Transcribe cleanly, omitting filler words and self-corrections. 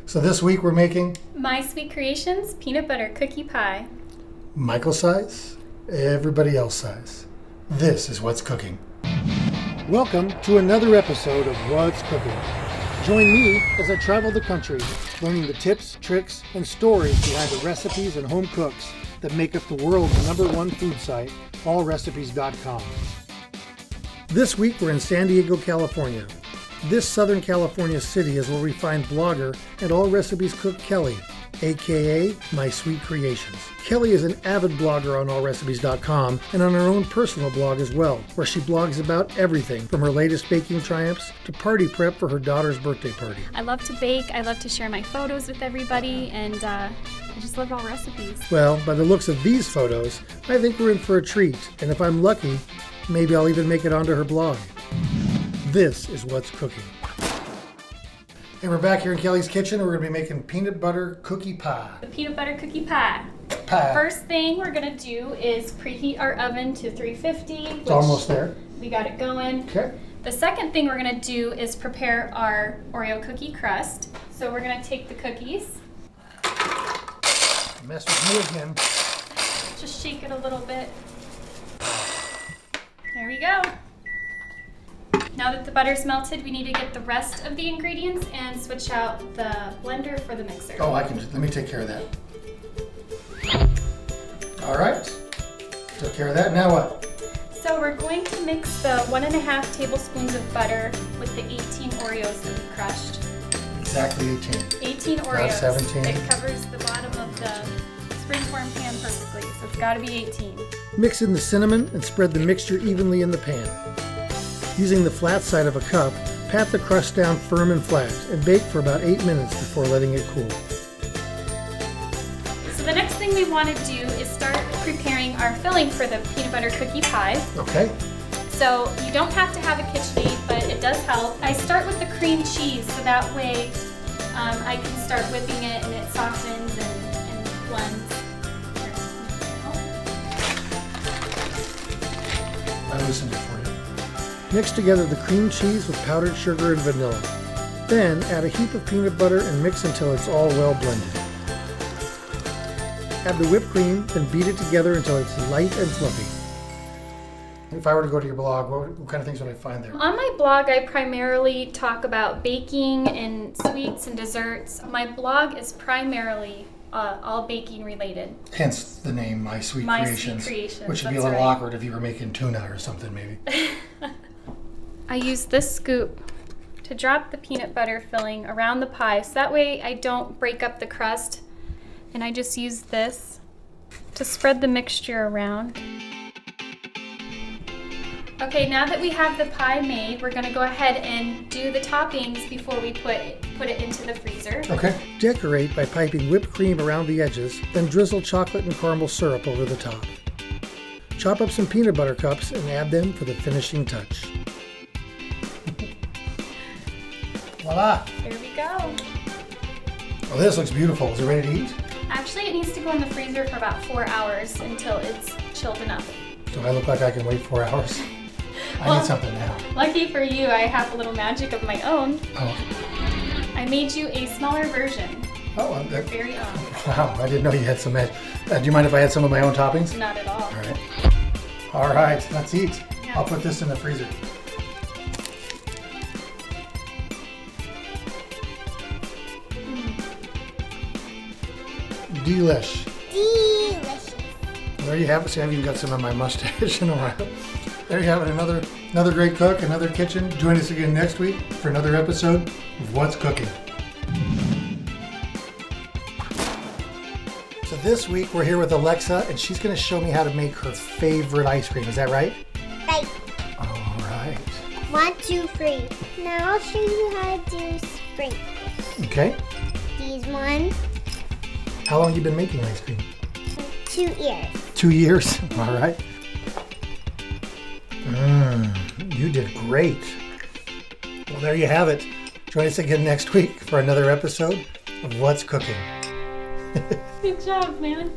So this week we're making My Sweet Creations Peanut Butter Cookie Pie. Michael size, everybody else size. This is What's Cooking. Welcome to another episode of What's Cooking. Join me as I travel the country, learning the tips, tricks, and stories behind the recipes and home cooks that make up the world's #1 food site, Allrecipes.com. This week we're in San Diego, California. This Southern California city is where we find blogger and All Recipes cook Kelly, aka My Sweet Creations. Kelly is an avid blogger on allrecipes.com and on her own personal blog as well, where she blogs about everything from her latest baking triumphs to party prep for her daughter's birthday party. I love to bake, I love to share my photos with everybody, and I just love all recipes. Well, by the looks of these photos, I think we're in for a treat, and if I'm lucky, maybe I'll even make it onto her blog. This is What's Cooking. Hey, we're back here in Kelly's kitchen. We're going to be making peanut butter cookie pie. The peanut butter cookie pie. Pie. First thing we're going to do is preheat our oven to 350. It's almost there. We got it going. Okay. The second thing we're going to do is prepare our Oreo cookie crust. So we're going to take the cookies. Mess with me again. Just shake it a little bit. There we go. Now that the butter's melted, we need to get the rest of the ingredients and switch out the blender for the mixer. Oh, let me take care of that. All right, took care of that. Now what? So we're going to mix the 1.5 tablespoons of butter with the 18 Oreos that we crushed. Exactly 18. 18 Oreos. Not 17. It covers the bottom of the springform pan perfectly, so it's got to be 18. Mix in the cinnamon and spread the mixture evenly in the pan. Using the flat side of a cup, pat the crust down firm and flat and bake for about 8 minutes before letting it cool. So the next thing we want to do is start preparing our filling for the peanut butter cookie pie. Okay. So you don't have to have a KitchenAid, but it does help. I start with the cream cheese, so that way I can start whipping it and it softens and blends. I loosened it for you. Mix together the cream cheese with powdered sugar and vanilla. Then add a heap of peanut butter and mix until it's all well blended. Add the whipped cream, then beat it together until it's light and fluffy. If I were to go to your blog, what kind of things would I find there? On my blog, I primarily talk about baking and sweets and desserts. My blog is primarily all baking related. Hence the name My Sweet Creations. Which would be a little awkward if you were making tuna or something, maybe. I use this scoop to drop the peanut butter filling around the pie, so that way I don't break up the crust, and I just use this to spread the mixture around. Okay, now that we have the pie made, we're gonna go ahead and do the toppings before we put it into the freezer. Okay. Decorate by piping whipped cream around the edges, then drizzle chocolate and caramel syrup over the top. Chop up some peanut butter cups and add them for the finishing touch. Voila! Here we go. Well, this looks beautiful. Is it ready to eat? Actually, it needs to go in the freezer for about 4 hours until it's chilled enough. Do I look like I can wait 4 hours? I need something now. Lucky for you, I have a little magic of my own. Oh. I made you a smaller version. Oh, Very own. wow, I didn't know you had some. Do you mind if I had some of my own toppings? Not at all. All right. All right, let's eat. Yeah. I'll put this in the freezer. Delish. Delicious. There you have it. See, I've even got some on my mustache in a while. There you have it. Another great cook, another kitchen. Join us again next week for another episode of What's Cooking. So this week we're here with Alexa, and she's going to show me how to make her favorite ice cream. Is that right? Right. All right. 1, 2, 3. Now I'll show you how to do sprinkles. Okay. These ones, How long have you been making ice cream? 2 ears. 2 years. All right. You did great. Well, there you have it. Join us again next week for another episode of What's Cooking. Good job, man.